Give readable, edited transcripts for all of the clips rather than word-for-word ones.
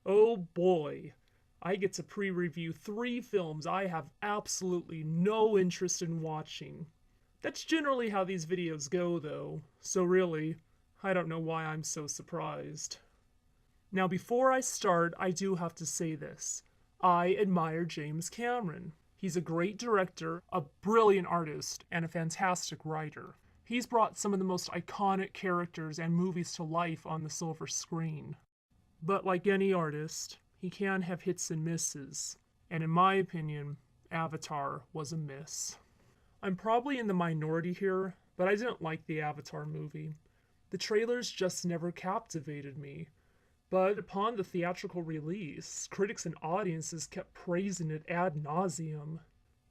Oh boy, I get to pre-review 3 films I have absolutely no interest in watching. That's generally how these videos go though, so really, I don't know why I'm so surprised. Now before I start, I do have to say this. I admire James Cameron. He's a great director, a brilliant artist, and a fantastic writer. He's brought some of the most iconic characters and movies to life on the silver screen. But like any artist, he can have hits and misses, and in my opinion, Avatar was a miss. I'm probably in the minority here, but I didn't like the Avatar movie. The trailers just never captivated me. But upon the theatrical release, critics and audiences kept praising it ad nauseum.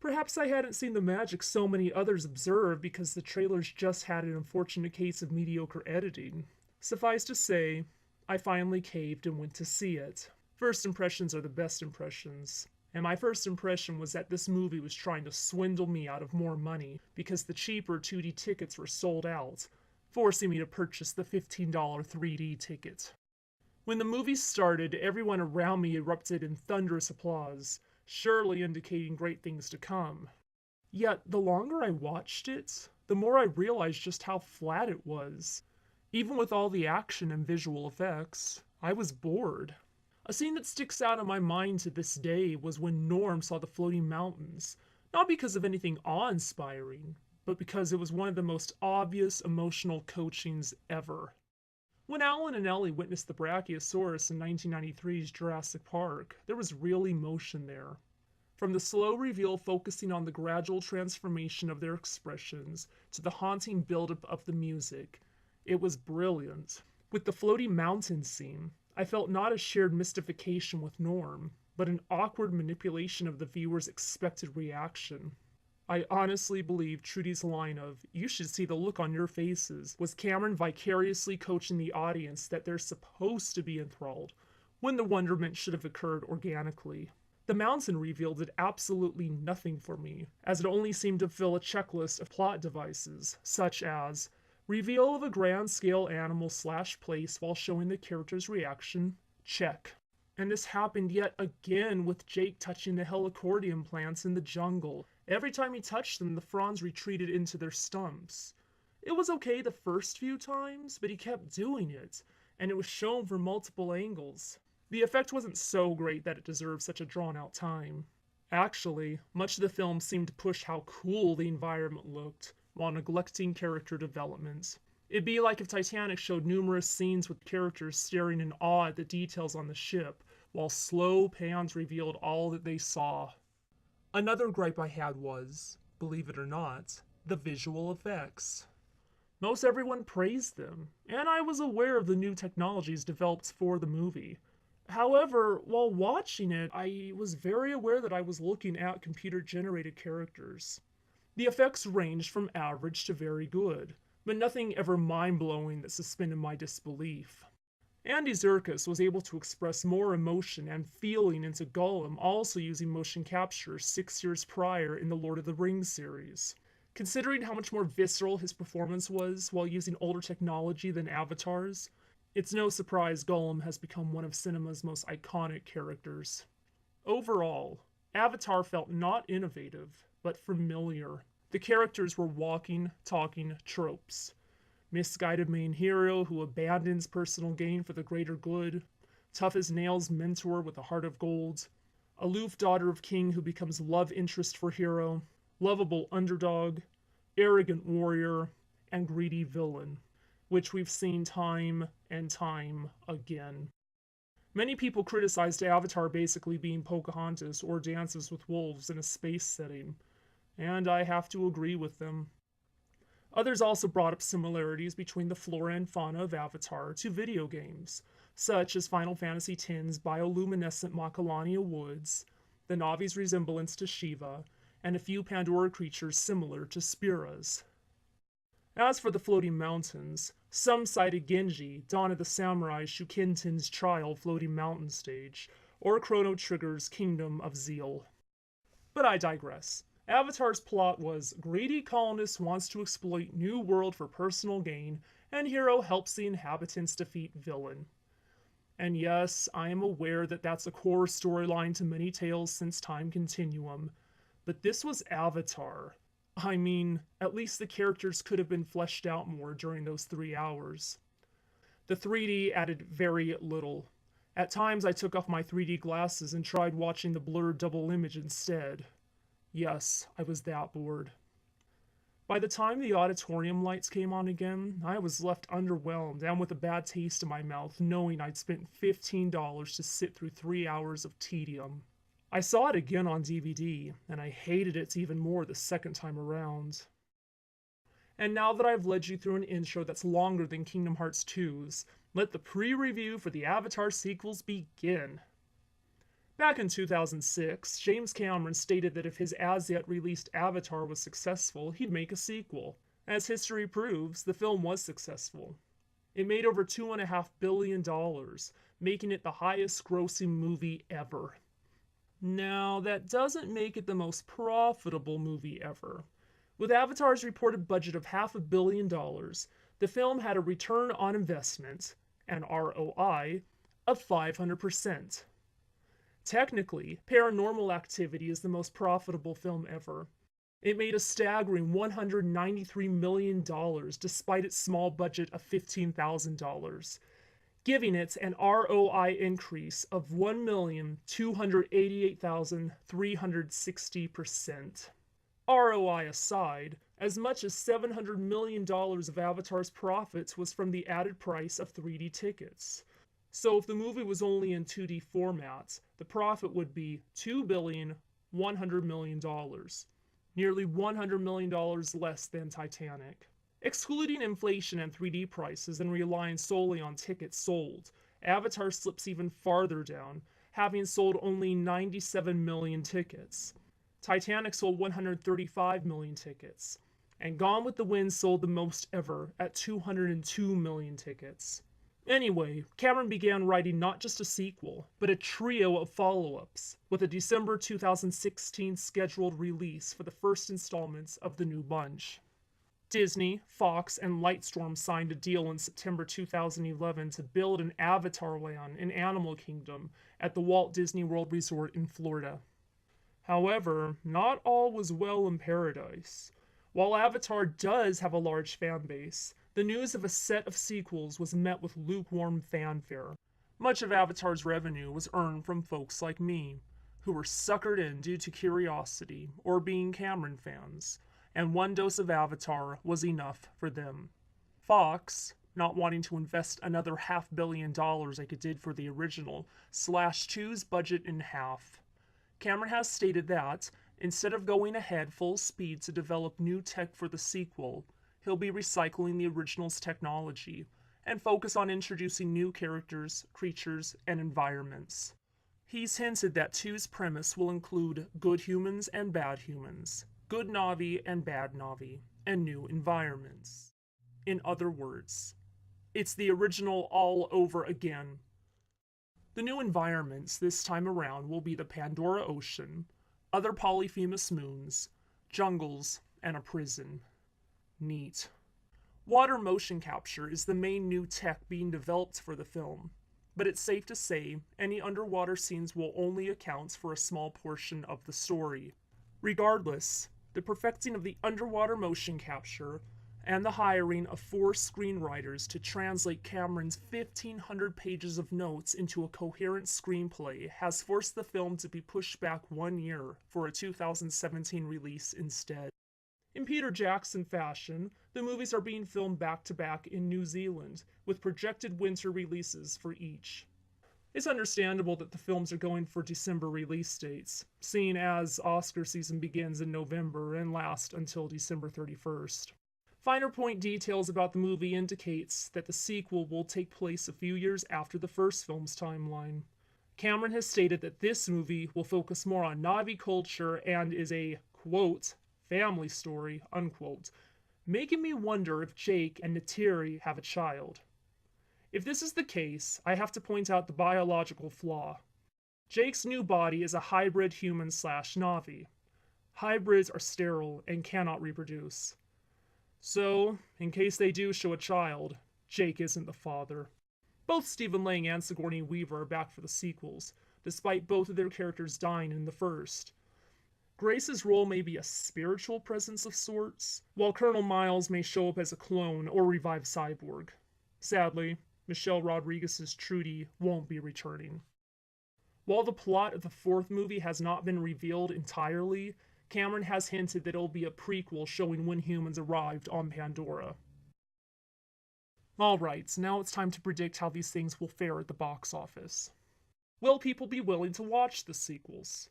Perhaps I hadn't seen the magic so many others observed because the trailers just had an unfortunate case of mediocre editing. Suffice to say, I finally caved and went to see it. First impressions are the best impressions. And my first impression was that this movie was trying to swindle me out of more money because the cheaper 2D tickets were sold out, forcing me to purchase the $15 3D ticket. When the movie started, everyone around me erupted in thunderous applause, surely indicating great things to come. Yet, the longer I watched it, the more I realized just how flat it was. Even with all the action and visual effects, I was bored. A scene that sticks out in my mind to this day was when Norm saw the floating mountains, not because of anything awe-inspiring, but because it was one of the most obvious emotional coachings ever. When Alan and Ellie witnessed the Brachiosaurus in 1993's Jurassic Park, there was real emotion there. From the slow reveal focusing on the gradual transformation of their expressions, to the haunting buildup of the music, it was brilliant. With the floating mountain scene, I felt not a shared mystification with Norm, but an awkward manipulation of the viewer's expected reaction. I honestly believe Trudy's line of, "You should see the look on your faces," was Cameron vicariously coaching the audience that they're supposed to be enthralled, when the wonderment should have occurred organically. The mountain reveal did absolutely nothing for me, as it only seemed to fill a checklist of plot devices, such as reveal of a grand-scale animal/place while showing the character's reaction, check. And this happened yet again with Jake touching the helicordium plants in the jungle. Every time he touched them, the fronds retreated into their stumps. It was okay the first few times, but he kept doing it, and it was shown from multiple angles. The effect wasn't so great that it deserved such a drawn-out time. Actually, much of the film seemed to push how cool the environment looked, while neglecting character development. It'd be like if Titanic showed numerous scenes with characters staring in awe at the details on the ship, while slow pans revealed all that they saw. Another gripe I had was, believe it or not, the visual effects. Most everyone praised them, and I was aware of the new technologies developed for the movie. However, while watching it, I was very aware that I was looking at computer-generated characters. The effects ranged from average to very good, but nothing ever mind-blowing that suspended my disbelief. Andy Serkis was able to express more emotion and feeling into Gollum, also using motion capture 6 years prior in the Lord of the Rings series. Considering how much more visceral his performance was while using older technology than Avatar's, it's no surprise Gollum has become one of cinema's most iconic characters. Overall, Avatar felt not innovative, but familiar. The characters were walking, talking tropes. Misguided main hero who abandons personal gain for the greater good, tough as nails mentor with a heart of gold, aloof daughter of king who becomes love interest for hero, lovable underdog, arrogant warrior, and greedy villain, which we've seen time and time again. Many people criticized Avatar basically being Pocahontas or Dances with Wolves in a space setting, and I have to agree with them. Others also brought up similarities between the flora and fauna of Avatar to video games, such as Final Fantasy X's bioluminescent Macalania woods, the Navi's resemblance to Shiva, and a few Pandora creatures similar to Spiras. As for the floating mountains, some cited Genji, Dawn of the Samurai Shukenten's Trial floating mountain stage, or Chrono Trigger's Kingdom of Zeal. But I digress. Avatar's plot was greedy colonist wants to exploit new world for personal gain, and hero helps the inhabitants defeat villain. And yes, I am aware that that's a core storyline to many tales since Time Continuum, but this was Avatar. I mean, at least the characters could have been fleshed out more during those 3 hours. The 3D added very little. At times I took off my 3D glasses and tried watching the blurred double image instead. Yes, I was that bored. By the time the auditorium lights came on again, I was left underwhelmed and with a bad taste in my mouth, knowing I'd spent $15 to sit through 3 hours of tedium. I saw it again on DVD, and I hated it even more the second time around. And now that I've led you through an intro that's longer than Kingdom Hearts 2's, let the pre-review for the Avatar sequels begin. Back in 2006, James Cameron stated that if his as-yet released Avatar was successful, he'd make a sequel. As history proves, the film was successful. It made over $2.5 billion, making it the highest-grossing movie ever. Now, that doesn't make it the most profitable movie ever. With Avatar's reported budget of $500 million, the film had a return on investment, an ROI, of 500%. Technically, Paranormal Activity is the most profitable film ever. It made a staggering $193 million despite its small budget of $15,000, giving it an ROI increase of 1,288,360%. ROI aside, as much as $700 million of Avatar's profits was from the added price of 3D tickets. So if the movie was only in 2D format, the profit would be $2,100 million, nearly $100 million less than Titanic. Excluding inflation and 3D prices and relying solely on tickets sold, Avatar slips even farther down, having sold only 97 million tickets. Titanic sold 135 million tickets, and Gone with the Wind sold the most ever at 202 million tickets. Anyway, Cameron began writing not just a sequel, but a trio of follow-ups, with a December 2016 scheduled release for the first installments of the new bunch. Disney, Fox, and Lightstorm signed a deal in September 2011 to build an Avatar land in Animal Kingdom at the Walt Disney World Resort in Florida. However, not all was well in paradise. While Avatar does have a large fan base, the news of a set of sequels was met with lukewarm fanfare. Much of Avatar's revenue was earned from folks like me, who were suckered in due to curiosity or being Cameron fans, and one dose of Avatar was enough for them. Fox, not wanting to invest another $500 million like it did for the original, slashed 2's budget in half. Cameron has stated that, instead of going ahead full speed to develop new tech for the sequel, he'll be recycling the original's technology and focus on introducing new characters, creatures, and environments. He's hinted that 2's premise will include good humans and bad humans, good Na'vi and bad Na'vi, and new environments. In other words, it's the original all over again. The new environments this time around will be the Pandora Ocean, other polyphemus moons, jungles, and a prison. Neat. Water motion capture is the main new tech being developed for the film, but it's safe to say any underwater scenes will only account for a small portion of the story. Regardless, the perfecting of the underwater motion capture and the hiring of 4 screenwriters to translate Cameron's 1,500 pages of notes into a coherent screenplay has forced the film to be pushed back 1 year for a 2017 release instead. In Peter Jackson fashion, the movies are being filmed back-to-back in New Zealand, with projected winter releases for each. It's understandable that the films are going for December release dates, seeing as Oscar season begins in November and lasts until December 31st. Finer point details about the movie indicates that the sequel will take place a few years after the first film's timeline. Cameron has stated that this movie will focus more on Na'vi culture and is a, quote, family story, unquote, making me wonder if Jake and Neytiri have a child. If this is the case, I have to point out the biological flaw. Jake's new body is a hybrid human/Na'vi. Hybrids are sterile and cannot reproduce. So, in case they do show a child, Jake isn't the father. Both Stephen Lang and Sigourney Weaver are back for the sequels, despite both of their characters dying in the first. Grace's role may be a spiritual presence of sorts, while Colonel Miles may show up as a clone or revive Cyborg. Sadly, Michelle Rodriguez's Trudy won't be returning. While the plot of the fourth movie has not been revealed entirely, Cameron has hinted that it'll be a prequel showing when humans arrived on Pandora. Alright, now it's time to predict how these things will fare at the box office. Will people be willing to watch the sequels?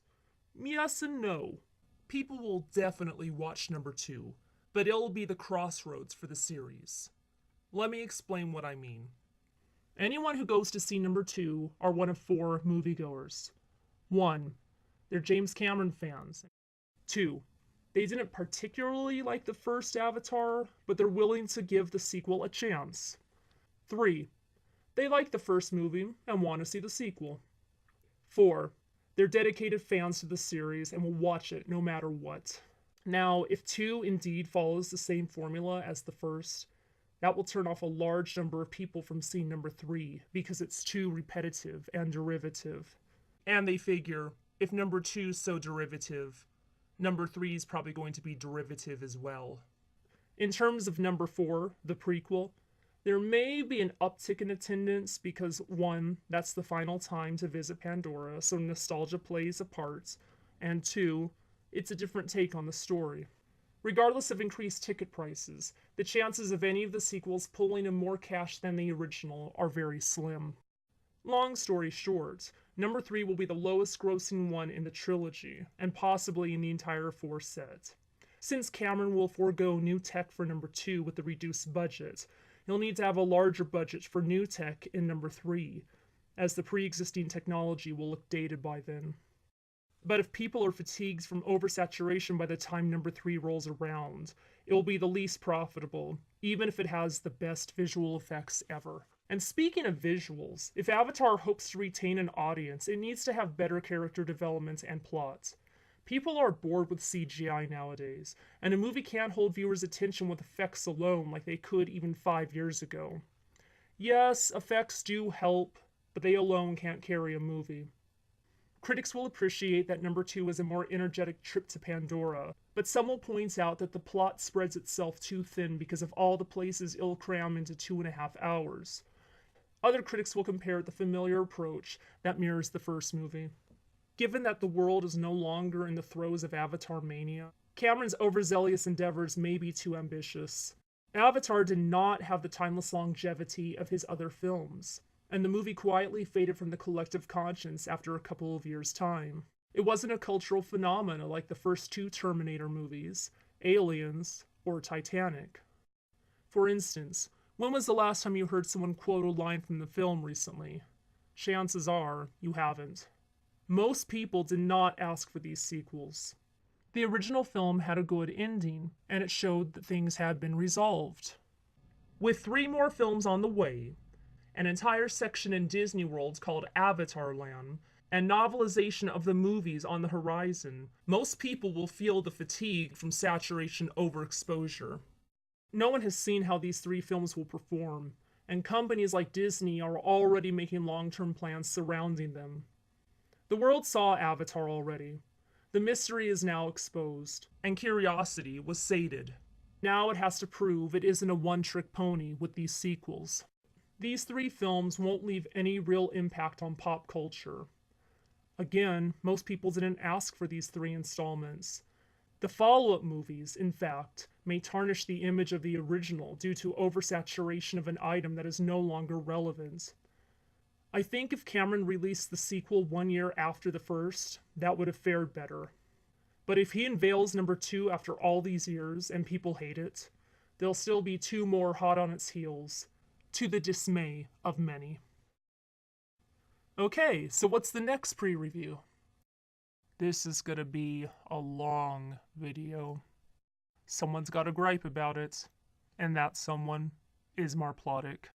Yes and no. People will definitely watch number 2, but it'll be the crossroads for the series. Let me explain what I mean. Anyone who goes to see number 2 are one of 4 moviegoers. 1. They're James Cameron fans. 2. They didn't particularly like the first Avatar, but they're willing to give the sequel a chance. 3. They like the first movie and want to see the sequel. 4. They're dedicated fans to the series and will watch it no matter what. Now, if 2 indeed follows the same formula as the first, that will turn off a large number of people from seeing number 3 because it's too repetitive and derivative. And they figure, if number 2's so derivative, number 3 is probably going to be derivative as well. In terms of number 4, the prequel, there may be an uptick in attendance because 1, that's the final time to visit Pandora, so nostalgia plays a part, and 2, it's a different take on the story. Regardless of increased ticket prices, the chances of any of the sequels pulling in more cash than the original are very slim. Long story short, number 3 will be the lowest grossing one in the trilogy, and possibly in the entire 4 set. Since Cameron will forego new tech for number 2 with the reduced budget, he'll need to have a larger budget for new tech in number 3, as the pre-existing technology will look dated by then. But if people are fatigued from oversaturation by the time number 3 rolls around, it will be the least profitable, even if it has the best visual effects ever. And speaking of visuals, if Avatar hopes to retain an audience, it needs to have better character development and plot. People are bored with CGI nowadays, and a movie can't hold viewers' attention with effects alone like they could even 5 years ago. Yes, effects do help, but they alone can't carry a movie. Critics will appreciate that number 2 is a more energetic trip to Pandora, but some will point out that the plot spreads itself too thin because of all the places it'll cram into 2.5 hours. Other critics will compare the familiar approach that mirrors the first movie. Given that the world is no longer in the throes of Avatar mania, Cameron's overzealous endeavors may be too ambitious. Avatar did not have the timeless longevity of his other films, and the movie quietly faded from the collective conscience after a couple of years' time. It wasn't a cultural phenomenon like the first 2 Terminator movies, Aliens, or Titanic. For instance, when was the last time you heard someone quote a line from the film recently? Chances are you haven't. Most people did not ask for these sequels. The original film had a good ending, and it showed that things had been resolved. With 3 more films on the way, an entire section in Disney World called Avatar Land, and novelization of the movies on the horizon, most people will feel the fatigue from saturation overexposure. No one has seen how these 3 films will perform, and companies like Disney are already making long-term plans surrounding them. The world saw Avatar already. The mystery is now exposed, and curiosity was sated. Now it has to prove it isn't a one-trick pony with these sequels. These 3 films won't leave any real impact on pop culture. Again, most people didn't ask for these 3 installments. The follow-up movies, in fact, may tarnish the image of the original due to oversaturation of an item that is no longer relevant. I think if Cameron released the sequel 1 year after the first, that would have fared better. But if he unveils number 2 after all these years and people hate it, there'll still be 2 more hot on its heels, to the dismay of many. Okay, so what's the next pre-review? This is gonna be a long video. Someone's got a gripe about it, and that someone is Marplotic.